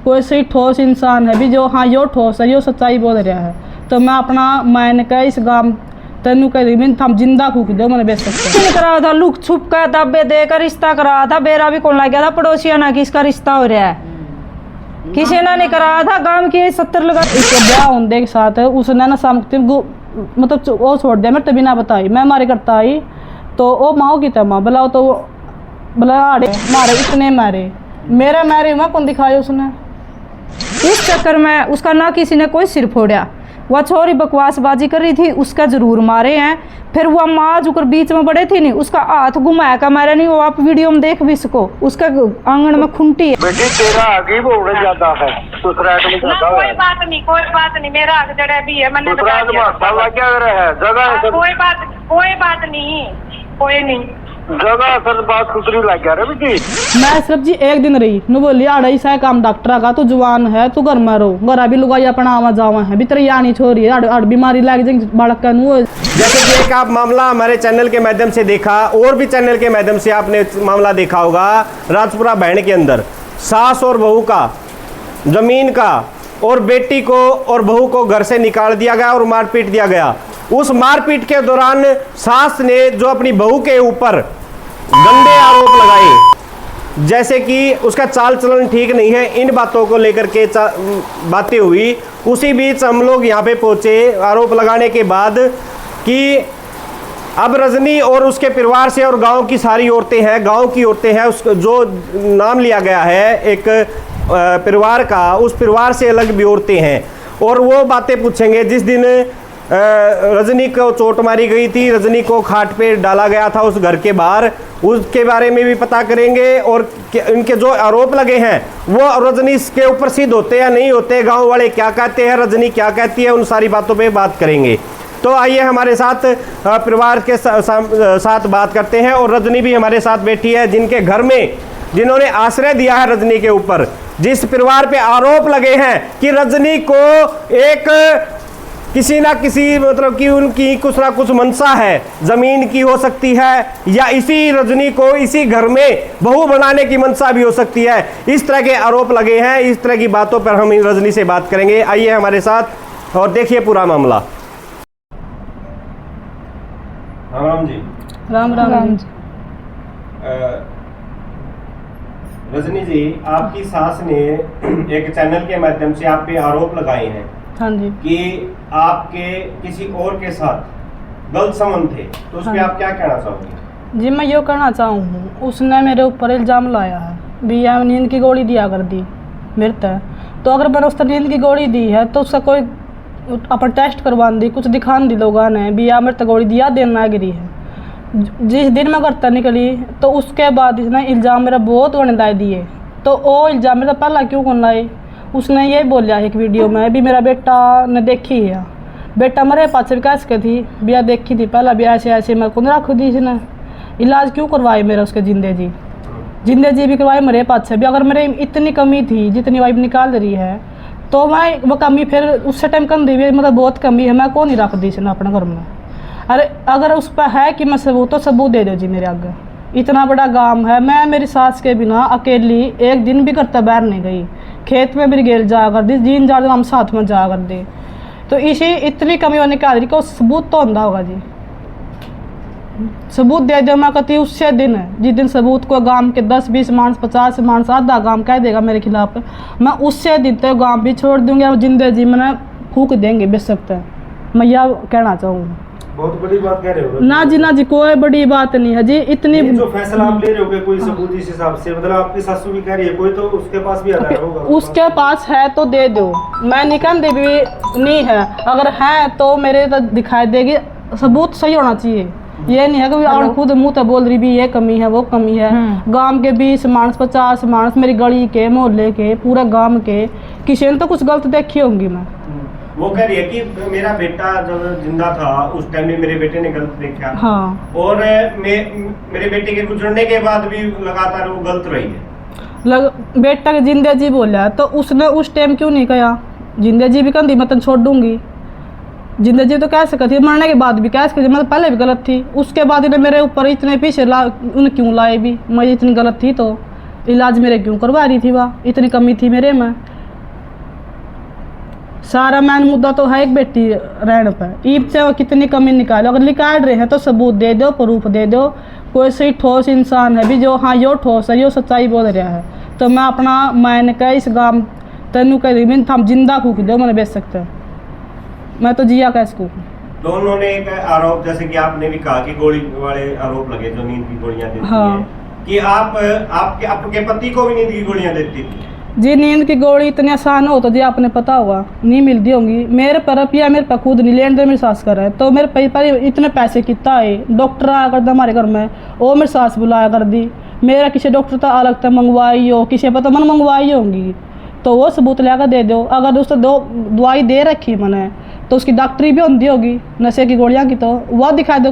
कोई सही ठोस इंसान है भी जो हाँ यो ठोस है, यो सच्चाई बोल रहा है, तो मैं अपना मैंने कहा इस गांव तेनू कह हम जिंदा फूक दो मैंने बेच सकते करा था, लुक छुप का दबे देकर रिश्ता करा था, बेरा भी कौन लग गया था, पड़ोसिया ना किसका रिश्ता हो रहा है, किसी ने नहीं कराया था, गांव के 70 लगा इसके ब्याह होने के साथ उसने ना सामने मतलब वो छोड़ दिया, मैं तभी ना बताई, मैं मारे करता आई तो वो माओ की था माँ बुलाओ तो बोला मारे इतने मारे मेरा मारे मैं कौन दिखाया उसने। इस चक्कर में उसका ना किसी ने कोई सिर फोड़ा, वह छोरी बकवासबाजी कर रही थी उसका जरूर मारे हैं, फिर वह माँ जो कर बीच में बड़े थी नहीं उसका हाथ घुमाया का मारे नहीं, वो आप वीडियो में देख भी सको, उसका आंगन में खुंटी है। बेटी तेरा आगे वो उड़ जाता है दूसरा आदमी जाता है। कोई बात नहीं मेरा आग जड़ा भी है मैंने दूसरा आदमी साला क्या कर रहा है जगह कोई बात नहीं कोई नहीं जगह सर बात सुथरी लग गया रे बेटी। मैं सिर्फ जी एक दिन रही नु बोली आड़ाई सा काम डॉक्टर का तू जवान है तू घर में रहो, घर भी लुगाई अपना आवा जावा है भीतर यानी छोरी है बीमारी लग जाएगी बालक का नु। जैसे कि एक आप मामला हमारे चैनल के माध्यम से देखा और भी चैनल के माध्यम से आपने मामला देखा होगा, राजपुरा बहन के अंदर सास और बहू का जमीन का और बेटी को और बहू को घर से निकाल दिया गया और मारपीट दिया गया। उस मारपीट के दौरान सास ने जो अपनी बहू के ऊपर गंदे आरोप लगाए, जैसे कि उसका चाल चलन ठीक नहीं है, इन बातों को लेकर के बातें हुई। उसी बीच हम लोग यहाँ पे पहुँचे आरोप लगाने के बाद कि अब रजनी और उसके परिवार से और गांव की सारी औरतें हैं, गांव की औरतें हैं, उस जो नाम लिया गया है एक परिवार का, उस परिवार से अलग भी औरतें हैं और वो बातें पूछेंगे। जिस दिन रजनी को चोट मारी गई थी, रजनी को खाट पे डाला गया था उस घर के बाहर, उसके बारे में भी पता करेंगे और इनके जो आरोप लगे हैं वो रजनी के ऊपर सिद्ध होते या नहीं होते, गांव वाले क्या कहते हैं, रजनी क्या कहती है, उन सारी बातों पे बात करेंगे। तो आइए हमारे साथ परिवार के साथ बात करते हैं और रजनी भी हमारे साथ बैठी है, जिनके घर में जिन्होंने आश्रय दिया है रजनी के ऊपर, जिस परिवार पे आरोप लगे हैं कि रजनी को एक किसी ना किसी मतलब कि उनकी कुछ ना कुछ मंशा है, जमीन की हो सकती है या इसी रजनी को इसी घर में बहू बनाने की मंशा भी हो सकती है, इस तरह के आरोप लगे हैं। इस तरह की बातों पर हम रजनी से बात करेंगे। आइए हमारे साथ और देखिए पूरा मामला। राम जी। राम राम जी। रजनी जी, आपकी सास ने एक चैनल के माध्यम से आप पे आरोप लगाए हैं, हाँ जी, कि आपके किसी और के साथ गलत संबंध थे, तो उस पे आप क्या कहना चाहोगे? जी मैं ये कहना चाहूँ उसने मेरे ऊपर इल्ज़ाम लाया है भी यह नींद की गोली दिया कर दी मृत है, तो अगर मैंने उसने नींद की गोली दी है तो उसका कोई अपन टेस्ट करवा दी, कुछ दिखा दी लोगों ने भी यह मृत गोली दिया देना गिरी है। जिस दिन मैं करता निकली तो उसके बाद इसने इल्ज़ाम मेरा बहुत बड़े दिए, तो वो इल्ज़ाम मेरा पहला क्यों कौन लाए, उसने ये बोला एक वीडियो में भी मेरा बेटा ने देखी है, बेटा मेरे पास भी कैसे थी बिया देखी थी पहला भी ऐसे ऐसे मैं कौन रख दी इसने, इलाज क्यों करवाए मेरा उसके जिंदे जी भी करवाए मेरे पास से भी। अगर मेरे इतनी कमी थी जितनी वाइफ निकाल रही है तो मैं वो कमी फिर उससे टाइम कम दी मतलब बहुत कमी है, मैं कौन नहीं रख दी इसने अपने घर में। अरे अगर उस पर है कि मैं सबूत तो सबूत दे दो जी मेरे आगे, इतना बड़ा गांव है, मैं मेरी सास के बिना अकेली एक दिन भी करता बाहर नहीं गई, खेत में भी गेल जा कर दी, जीन जा हम साथ में जा कर दे, तो इसी इतनी कमी होने के आदमी को सबूत तो होता होगा जी, सबूत दे दो। मैं कहती उससे दिन है जिस दिन सबूत को गांव के 10-20 मानस 50 मानस आधा गांव कह देगा मेरे खिलाफ, मैं उससे दिन तो गांव भी छोड़ दूंगी और जिंदे जी मैंने फूक देंगे बेच सकते हैं, मैं यह कहना चाहूँगी। बहुत बड़ी बात कह रहे हो ना जी कोई बड़ी बात नहीं है जी, इतनी जो फैसला आप ले रहे हो कोई सबूत इस हिसाब से, मतलब आपकी सासू भी कह रही है कोई तो उसके पास भी आधार होगा, उसके पास है तो दे दो, मैं निकल दे भी नहीं है, अगर है तो मेरे तो दिखाई देगी, सबूत सही होना चाहिए। ये नहीं है कि और खुद मुंह तो बोल रही भी ये कमी है वो कमी है, गांव के 20 मानस 50 मानस मेरी गली के मोहल्ले के पूरे गांव के किसी ने तो कुछ गलत देखी होंगी। मैं वो कह रही है कि मेरा बेटा जब जिंदा था उस टाइम में मेरे बेटे ने गलत देखा, हाँ, और मेरे बेटे के गुजरने के बाद भी लगातार वो गलत रही है। बेटा के जिंदे जी बोला तो उसने उस टाइम क्यों नहीं कहा, जिंदे जी भी कहती मैं तो छोड़ दूंगी, जिंदे जी तो कह सकती है, मरने के बाद भी कह सकती, मैं तो पहले भी गलत थी, उसके बाद इन्हें मेरे ऊपर इतने पीछे उन्हें क्यों लाए भी, मैं इतनी गलत थी तो इलाज मेरे क्यों करवा रही थी, वह इतनी कमी थी मेरे में, सारा मैन मुद्दा तो है एक बेटी रहने पर। ईब से वो कितनी कमी निकालो, अगर निकाल रहे हैं तो सबूत दे दो, प्रूफ दे दो। कोई सही ठोस इंसान है भी जो हाँ यो ठोस है, यो सच्चाई बोल रहा है, तो मैं अपना मैंने कहा इस गांव तेनू कह हम जिंदा फूक दो, मैंने बेच सकते मैं तो जिया का इसको। दोनों ने एक आरोप, जैसे कि आपने भी कहा कि गोली वाले आरोप लगे जो नींद की गोलियां देती हाँ। हैं, कि आप आपके पति को भी नींद की गोलियां देती थी। जी नींद की गोली इतनी आसान हो तो जी आपने पता होगा नहीं मिलती होंगी। मेरे पर रुपया मेरे पर खुद नहीं लेन दे मेरी सास कर है, तो मेरे पर इतने पैसे कितना है। डॉक्टर आया करता हमारे घर में, वो मेरी सास बुलाया कर दी। मेरा किसी डॉक्टर तो अलग तक मंगवाई हो, किसी पर तो मन मंगवाई होंगी, तो वो सबूत लेकर दे दो। अगर उसने दो दवाई दे रखी मैंने तो उसकी डॉक्टरी भी होती होगी नशे की गोलियां की, तो वह दिखा दो।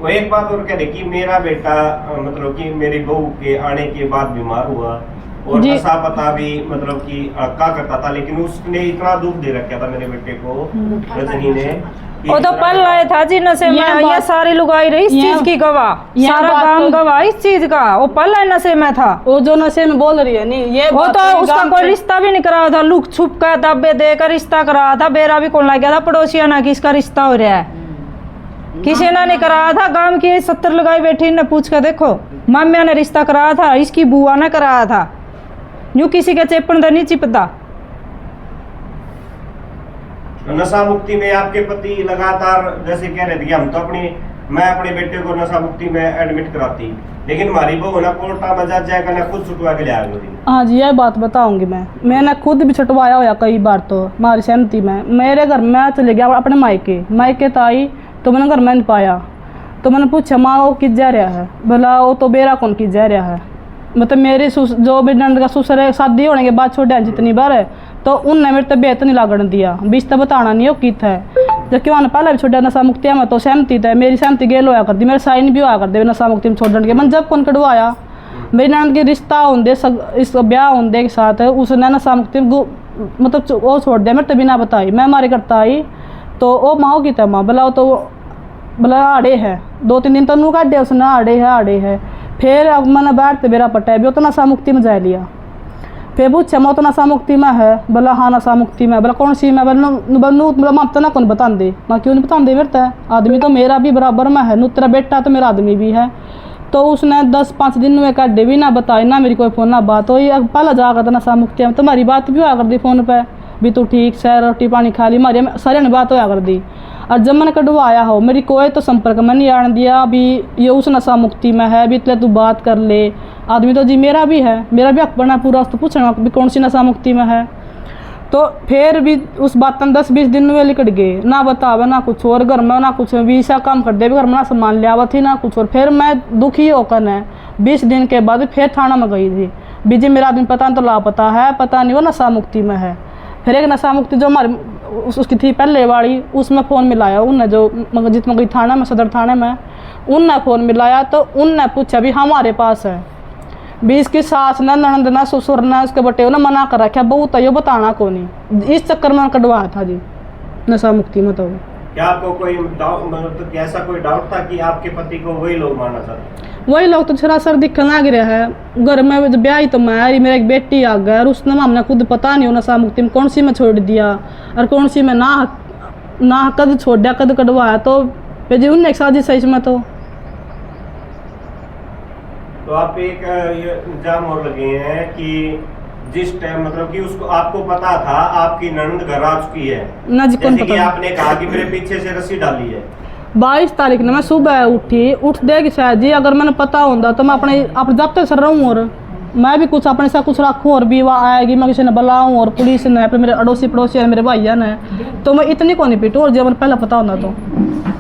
वो एक बात और कह रहे कि मेरा बेटा मतलब कि मेरी बहू के आने के बाद बीमार हुआ और जी। नशा पता भी मतलब कि क्या करता था, लेकिन उसने इतना दुख दे रखा था मेरे बेटे को रजनी ने। वो तो पल रहे था जी नशे में, ये सारी लुगाई रही इस चीज की गवाह, सारा गांव गवाह इस चीज का। वो पल रहे नशे में था, वो जो नशे में बोल रही है नहीं, ये वो बात तो है, उसका गांव कोई से- रिश्ता भी नहीं करा था, लुक छुप कर दबे देकर रिश्ता करा था। बेरा भी कौन लग गया था पड़ोसिया ना कि इसका रिश्ता हो रहा है, किसी ने नहीं कराया था। गांव की 70 लगाई बैठी ने पूछ कर देखो, मामिया ने रिश्ता कराया था, इसकी बुआ ने कराया था। यूं किसी के चेपन तो नहीं चिपता। नशा मुक्ति में आपके पति लगातार जैसे कह रहे थे कि मैं अपने बेटे को नशा मुक्ति में एडमिट कराती, लेकिन हमारी बहू ना कोर्टा में जाएगा ना खुद छुटवा के ले आएगी। हाँ जी, यह बात बताऊंगी मैंने खुद भी छुटवाया हुआ कई बार, तो हमारी सहमति में। मेरे घर में चले गया अपने मायके तो आई, तो मैंने घर में नहीं पाया, तो मैंने पूछा माँ वो किस जा रहा है, भला वो तो बेरा कौन किस जा रहा है। मतलब मेरी जो भी नंद का ससुर है, शादी होने के बाद छोड़े जितनी बार है, तो उनने मेरी तबीयत नहीं लागण दिया, बीच तो बताना नहीं हो कित है। जबकि उन्होंने पहले भी छोड़ा नशा मुक्ति में, तो सहमति है मेरी, सहमति गेल होया करती, मेरे साइन भी होया करते नशा मुक्ति में छोड़ने के। मैंने जब कौन कटवाया मेरी नंद के रिश्ता होंगे इस ब्याह होंगे के साथ उसने नशा मुक्ति मतलब वो छोड़ दिया, मेरे तभी ना बताई। मैं हमारे करता आई तो वो माँ की था, माँ बोला तो बोला आड़े है, 2-3 दिन तो नू काटे उसने, आड़े है। फिर अब मैंने बैठते बेरा पटा भी, वो तो नशा मुक्ति में जा लिया। फिर पूछा मैं तो नशा मुक्ति में है, बोला हाँ नशा मुक्ति में। बोला कौन सी में, बोला माँ तो ना कौन बता दे, माँ क्यों नहीं बता दे, मेरे तो आदमी तो मेरा भी बराबर में है, नू तेरा बेटा तो मेरा आदमी भी है। तो उसने 10-5 दिन में काटे भी ना बताई, ना मेरी कोई फ़ोन ना बात हो। पहले जाकर था नशा मुक्ति में, तुम्हारी बात भी होया कर दी फ़ोन पे भी, तू ठीक से रोटी पानी खा ली, हमारी सारे ने बात होया कर दी। और जब मैंने कटवाया हो मेरी कोई तो संपर्क में नहीं आने दिया, अभी ये उस नशा मुक्ति में है भी, इसलिए तू बात कर ले। आदमी तो जी मेरा भी है, मेरा भी हक बना पूरा, तो पूछना भी कौन सी नशा मुक्ति में है। तो फिर भी उस बात में 10-20 दिन में निकट गए, ना बतावे ना कुछ और, घर में ना कुछ वीसा काम कर दे, घर में ना सामान ले आवा थी ना कुछ और। फिर मैं दुखी होकर ने 20 दिन के बाद फिर थाना में गई थी, बीजी मेरा आदमी पता नहीं तो लापता है, पता नहीं वो नशा मुक्ति में है। फिर एक नशा मुक्ति जो हमारी उसकी थी पहले वाली, उसमें फ़ोन मिलाया उनने, जो जितना गई थाना में, सदर थाने में उनने फ़ोन मिलाया, तो उनने पूछा भी हमारे पास है भी, इसकी सास ने ननद ना ससुर ने उसके बटे ने मना कर रखा, बहुत है बताना को नहीं। इस चक्कर में कटवाया था जी नशा मुक्ति में। तो क्या आपको कोई डाउट, मतलब ऐसा कोई डाउट था कि आपके पति को वही लोग मारना चाहते? वही लोग तो सरासर दिखने लग रहा है। घर में जब ब्याह तो मैं मेरा एक बेटी आ गया, और उसने हमने खुद पता नहीं हो नशा मुक्ति में कौन सी में छोड़ दिया और कौन सी में ना कद छोड़ दिया, कद कटवाया, तो फिर जी उनने एक साजिश है इसमें। तो आप एक ये इल्जाम और लगे हैं कि जिस टाइम मतलब कि उसको आपको पता था आपकी ननद घर आ चुकी है, ना जी कौन जैसे कि पता। आपने कहा कि मेरे पीछे से रस्सी डाली है। 22 तारीख ने मैं सुबह उठ देगी शायद जी, अगर मैंने पता होता तो मैं अपने जब तक सर रहूँ और मैं भी कुछ अपने साथ कुछ रखूँ, और भी वह आएगी मैं किसी ने बुलाऊँ, और पुलिस ने फिर मेरे अड़ोसी पड़ोसी है, मेरे भैया ने, तो मैं इतनी को नहीं पीटूँ। और जब मैंने पहले पता होता तो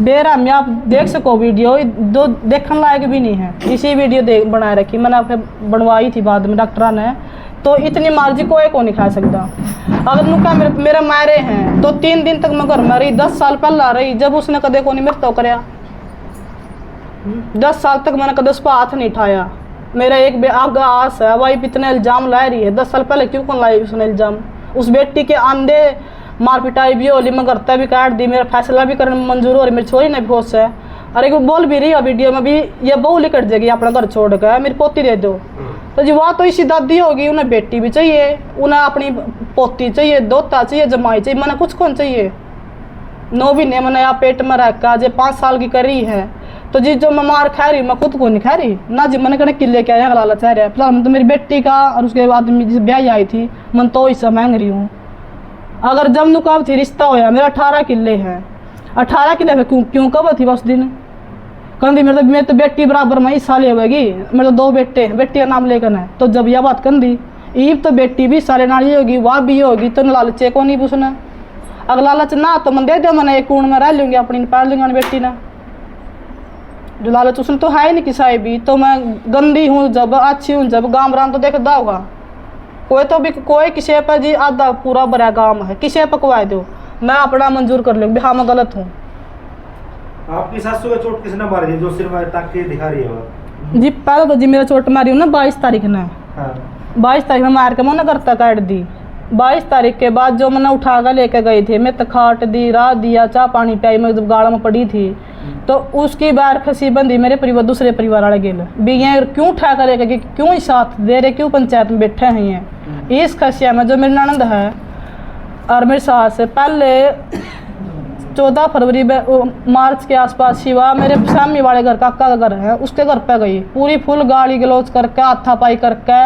बेरा में आप देख सको वीडियो, दो देखने लायक भी नहीं है, इसी वीडियो बनाए रखी मैंने, फिर बनवाई थी बाद में डॉक्टर ने, तो इतनी मर्जी कोई को नहीं खा सकता। अगर नुका मेरे मारे हैं तो 3 दिन तक मैं घर में रही, 10 साल पहला रही, जब उसने कदे को नहीं मेरे तो कराया। 10 साल तक मैंने कदे उस पर हाथ नहीं उठाया। मेरा एक आगा आस है, वही इतने इल्ज़ाम ला रही है, 10 साल पहले क्यों कौन लाई उसने इल्ज़ाम। उस बेटी के आंधे मार पिटाई भी होली, मैं घरता भी काट दी, मेरा फैसला भी करने में मंजूर हो रही, मेरी छोरी ने भी होश है। अरे वो बोल भी रही है वीडियो में भी, ये बहू लिकट जाएगी अपना घर छोड़ कर, मेरी पोती दे दो। तो जी वहाँ तो इसी दादी होगी, उन्हें बेटी भी चाहिए, उन्हें अपनी पोती चाहिए, दोता चाहिए, जमाई चाहिए, मैंने कुछ कौन चाहिए। 9 महीने मैंने यहाँ पेट में रखा, जे 5 साल की करी है तो जी जो मैं मार खा रही मैं खुद को नहीं खा रही ना जी। मैंने कहना किले क्या है लालच है फिलहाल मैं तो मेरी बेटी का और उसके बाद जिस ब्याह आई थी मैं तो हिस्सा मांग रही हूँ। अगर जब नुकाब थी रिश्ता होया मेरा 18 किले हैं, 18 किले में क्यों कब थी उस दिन कंदी मेरे तो बेटी बराबर में हिस्सा ले होगी। मेरे तो 2 बेटे बेटी का नाम लेकर है तो जब यह बात कंदी ईब तो बेटी भी सारे नाली होगी वह भी होगी तो लालचे को नहीं पूछना। अगर लालच ना तो मैं दे दो मैंने एक कूण में रह लूँगी अपनी पाल लूँगा बेटी ना। जो लालच उसने तो है नहीं किसी भी तो मैं गंदी हूँ जब अच्छी हूँ जब गाँव राम तो देखता होगा कोई तो भी कोई किसी पर जी आधा पूरा बड़ा गाँव है किसी पकवाए दो मैं अपना मंजूर कर लूँगी हाँ मैं गलत हूँ। आपकी सासू का चोट किसने मारी थी जो सिर में ताक के दिखा रही है? जी पहले तो जी मेरा चोट मारी हूँ ना 22 तारीख ने। हाँ। 22 तारीख में मार के मैंने करता काट दी। 22 तारीख के बाद जो मैंने उठा कर लेके गई थी मैं तो खाट दी रात दिया चाय पानी पियाई मैं जब गाड़ा में पड़ी थी तो उसकी बार खसी बंदी मेरे परिवार दूसरे परिवार वाले गेल भी ये क्यों उठा कर लेके क्यों साथ दे रहे क्यों पंचायत में बैठे हैं। इस खसिया में जो मेरी ननद है और मेरी सास है पहले 14 फरवरी मार्च के आसपास शिवा मेरे सामने वाले घर काका का घर है उसके घर पे गई पूरी फुल गाली गलौज करके हाथापाई करके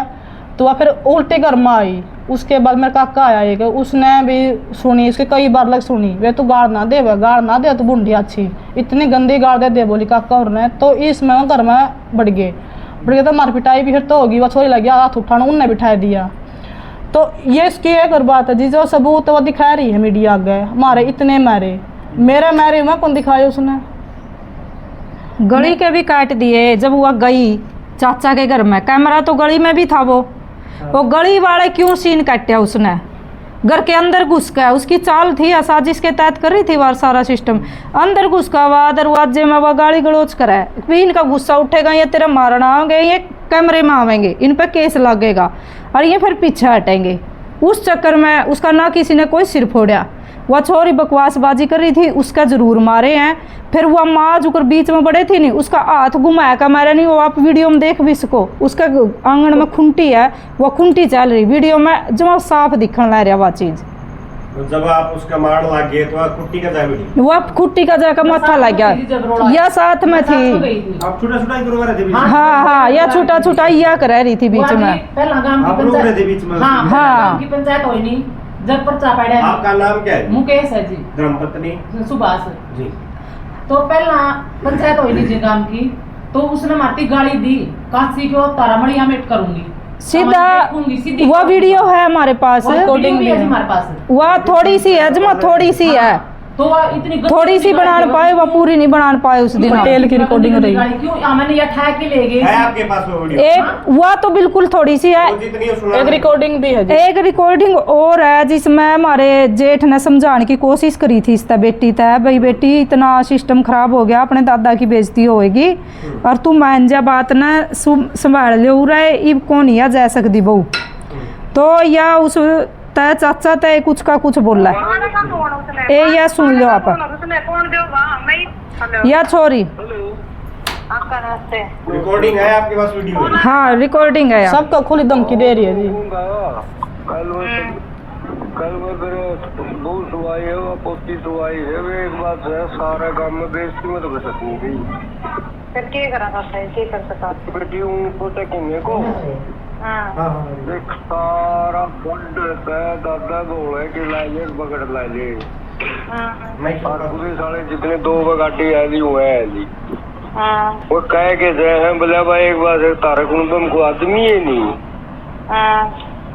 तो वह फिर उल्टे घर में आई। उसके बाद मेरा काका आया एक उसने भी सुनी उसके कई बार लग सुनी वे तो गाड़ ना दे तो बूढ़ी अच्छी इतनी गंदी गाड़ दे बोली काका और ने तो इसमें घर में बढ़ गए तो मार पिटाई भी फिर तो होगी वह छोरी लगी हाथ उठाना उनने बिठा दिया। तो ये इसकी एक और बात है जी जो सबूत वो दिखा रही है मीडिया आगे मारे इतने मारे मेरे मारे मैं कौन दिखाया उसने गली के भी काट दिए। जब वह गई चाचा के घर में कैमरा तो गली में भी था वो गली वाले क्यों सीन काटा उसने घर के अंदर घुस गया उसकी चाल थी साजिश के तहत कर रही थी वह सारा सिस्टम अंदर घुस का वह दरवाजे में वह गाली गलोच करे भी इनका गुस्सा उठेगा ये तेरा मारना आएंगे ये कैमरे में आवेंगे इन पर केस लगेगा और ये फिर पीछे हटेंगे। उस चक्कर में उसका ना किसी ने कोई सिर फोड़ा वह छोरी बकवासबाजी कर रही थी उसका जरूर मारे हैं। फिर वह माँ जो कर बीच में बड़े थी नहीं उसका हाथ घुमाया का मारा नहीं वो आप वीडियो में देख भी सको उसका आंगन में खुंटी है वह खुंटी चल रही वीडियो में जब साफ दिखने लग रहा वह चीज़। तो जब आप उसका मार लग गए तो खुट्टी का जाए वह खुट्टी का जाकर माथा लग गया या साथ में थी आप छोटा छोटा ही करवा रहे थे? हाँ या छोटा छोटा या कर रही थी बीच में आप लोग रहे थे बीच में? हाँ पंचायत हुई नहीं जब पर्चा पड़ा आपका नाम क्या है? मुकेश है जी धर्मपत्नी सुभाष जी। तो पहला पंचायत हुई नहीं जी गांव की तो उसने माटी गाली दी काशी को तारा मड़िया मेट करूंगी सीधा वह वीडियो है हमारे पास रिकॉर्डिंग भी है हमारे पास वह थोड़ी सी है जमा थोड़ी सी है तो वह इतनी थोड़ी सी बना पाए वह पूरी नहीं बना पाए उस दिन पटेल की रिकॉर्डिंग रही क्यों मैंने ये ठा के ले गई है आपके पास वो वीडियो? एक वह तो बिल्कुल थोड़ी सी है वो जितनी सुना एक रिकॉर्डिंग भी है जी। एक रिकॉर्डिंग और है जिसमें हमारे जेठ ने समझाने की कोशिश करी थी इसका बेटी तय भाई बेटी इतना सिस्टम खराब हो गया अपने दादा की बेइज्जती होएगी और तू मान जा बात ना संभाल ले रहे इब कौन या जा सकती बहू तो या उस तय चाचा तय कुछ का कुछ बोला है ए या सुन लो आप या छोरी रिकॉर्डिंग है आपके पास वीडियो है? हाँ रिकॉर्डिंग है सबको खुली धमकी दे रही है जी। कल वो फिर बहू सुवाई है वो पोती सुवाई है वो एक बात है सारा काम में बेइज्जती में तो बसत नहीं गई फिर क्या करा था क्या कर सकता बेटी हूँ पोते किन्ने को हाँ एक सारा फंड है दादा बोले कि लाइए पकड़ लाइए और पूरे साले जितने 2 गाड़ी आई हुए हैं जी वो कह के गए हैं बोले भाई एक बार तारा कुंदम को आदमी है नहीं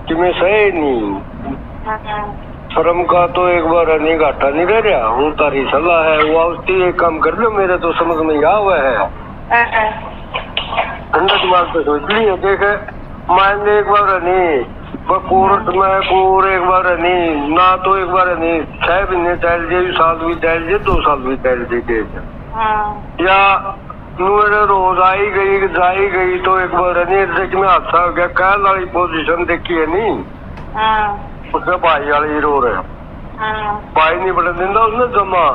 कि मैं सही नहीं शर्म का तो एक बार नहीं घाटा नहीं रह रहा हूँ तारी सलाह है वो उसकी एक काम कर लो मेरे तो समझ में आ हुआ है ठंडा दिमाग पे सोच ली है देखे मान एक बार नहीं कोर्ट में कोर एक बार नहीं ना तो एक बार नहीं 6 महीने टहल जाए 7 भी टहल जाए 2 साल भी टहल जाए या मेरे रोज आई गई जाई गई तो एक बार नहीं देख में हादसा हो गया कल वाली पोजीशन देखी है नहीं उसने भाई वाले रो रहे भाई नहीं बढ़ने देता उसने जमा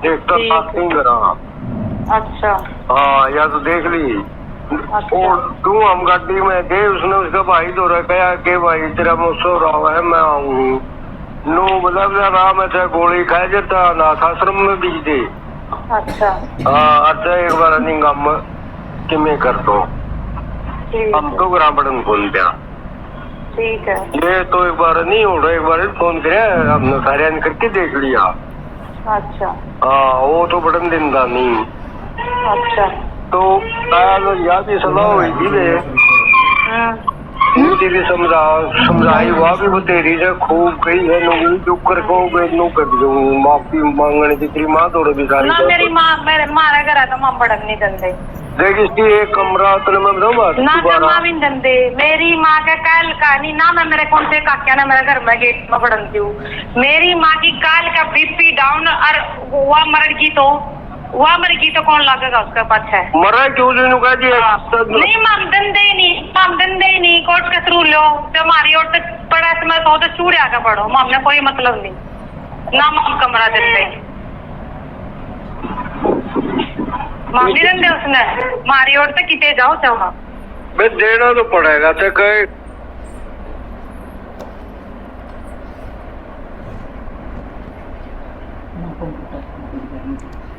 देखता नहीं करा अच्छा हाँ या तो देख ली और तू हम गाड़ी में थे, उसने उसका भाई दो रखा कि भाई तेरा मुझसे रहा है मैं आऊँ नो मतलब रहा मैं तेरा गोली खाए जाता अनाथ आश्रम में बीच दे। अच्छा हाँ अच्छा एक बार नहीं गम कि मैं कर दो ठीक हम तो ग्राम बटन फोन पे ठीक है। ये तो एक बार नहीं हो रहा, एक बार फोन करे हमने सारे करके देख लिया। अच्छा हाँ वो तो बटन देता नहीं। अच्छा तो याद ही सलाह हुई थी वे तेरी समझाई हुआ भी वो तेरी से खूब कही है नो चुप कर कहोगे नो कर दूंगी माफी मांगने की तेरी माँ तोड़े भी सारी ना मेरी माँ मेरे मारे घर तो माँ बड़क नहीं दंदे देख इसकी एक कमरा तेरे में बताऊँ बात ना जमा भी नहीं दंदे। मेरी माँ का काल का नहीं ना मैं मेरे कौन से काक्या ना मेरे घर में गेट में पड़ती हूँ। मेरी माँ की काल का बीपी डाउन और वह मर गई तो कौन लगेगा उसका पाछे मरा क्यों नहीं कह दिया नहीं माम दंदे ही नहीं कोर्ट के थ्रू लो जो हमारी ओर तक पड़ा समय तो चूड़े आगे बढ़ो माम ने कोई मतलब नहीं ना माम कमरा देते माम नहीं दंदे उसने हमारी ओर तक किते जाओ चाहो मैं देना तो पड़ेगा तो कहे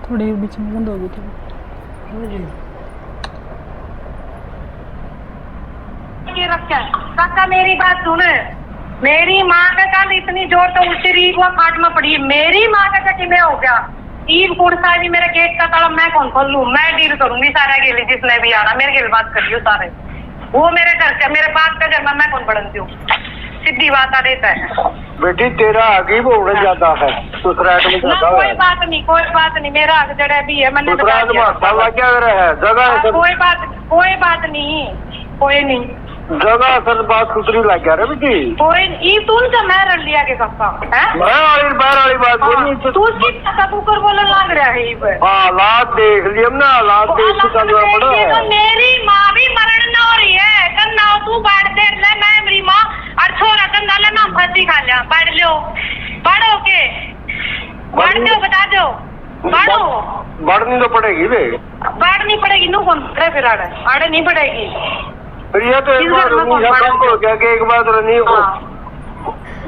थोड़ी बीच में बंद हो गई थी। ये रखा है काका मेरी बात सुन। मेरी माँ का कल इतनी जोर तो उल्टी रीब हुआ खाट में पड़ी। मेरी माँ का कटी में हो गया ईद कुर्सा भी मेरे गेट का ताला मैं कौन खोल लूं। मैं डील करूंगी सारा गेली जिसने भी आना मेरे गेल बात करियो सारे वो मेरे घर का मेरे बाप का घर में मैं कौन बढ़ती हूँ सीधी बात आ देता है। बेटी तेरा आगे बहुत ज्यादा है दूसरा में ना ज्यादा कोई है बात नहीं मेरा हक जड़ा भी है मैंने दूसरा बता दिया। क्या है जगह है कोई बात नहीं कोई नहीं जगह सर बात सुथरी लग गया रे बेटी कोई ई तून से मैं रल लिया के काका है मैं वाली बाहर वाली बात बोली तो तू सीधा कबूतर बोलने लग रहा है ई पे। हालात देख लिए हमने हालात देख के चलना पड़ा तो है मेरी माँ भी मरण न हो रही है कन्ना तू बैठ दे ले मैं मेरी माँ और छोरा कन्ना ले ना फंसी खा लिया बैठ लो बढ़ो के बढ़ दो बता दो बढ़ो बढ़नी तो पड़ेगी बे बढ़नी पड़ेगी नू कौन करे फिर आड़े नहीं पड़ेगी फिर ये तो एक बार हो गया कि एक बार नहीं हो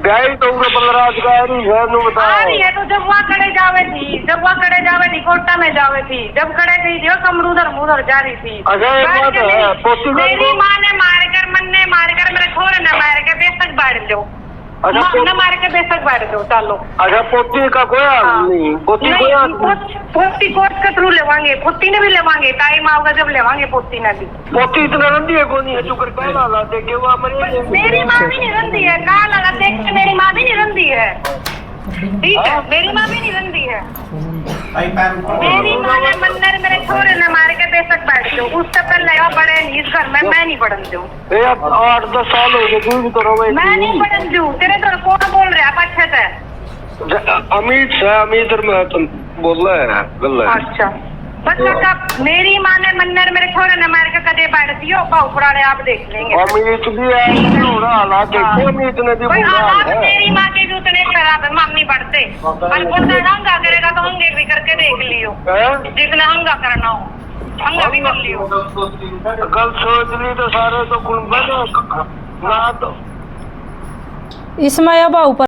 गई तो 15 का है नु आ बताओ रही है तो जब वहाँ खड़े जावे थी कोटा में जावे थी जब खड़े गई थी कमर उधर जा रही थी। अच्छा एक बात है पोती मेरी माँ ने मन ने मार कर मेरे छोरे ने मार के बेशक बाढ़ लो अच्छा न मार के बेशक बाढ़ दो चलो। अच्छा पोती का कोई हाल नहीं पोती कोई हाल पोती कोर्ट के थ्रू लेवांगे पोती ने भी लेवांगे टाइम आओगे जब लेवांगे पोती ने भी। पोती इतना रंदी है कोई नहीं है चुकर पहला हालात देख के वो मेरी माँ भी नहीं रंदी है काल वाला देख के मेरी माँ भी नहीं रंदी है ठीक है मेरी माँ भी नहीं रंदी है। मेरी माँ ने मंदिर मेरे छोरे ने मार के बेशक बैठ दो उससे पहले बड़े इस घर में मैं नहीं पढ़न दूँ 8-10 साल हो गए तू भी करो मैं नहीं पढ़न दूँ तेरे घर कौन बोल रहा है अच्छे से अमित में तुम बोल रहे हैं गल है। अच्छा बस का मेरी माँ ने मंदिर मेरे छोरे ने मार के कदे बैठ दियो पाऊ पुराने आप देख लेंगे। अमित भी है थोड़ा हालात देखे अमित ने भी कोई बुरा हाल हालात है मेरी माँ के भी उतने खराब है मम्मी बढ़ते पर बोलता हंगा करेगा तो हंगे भी करके देख लियो जितना हंगा करना हो हंगा भी कर लियो। कल सोच ली तो सारे तो कुंबन ना तो इसमें अब ऊपर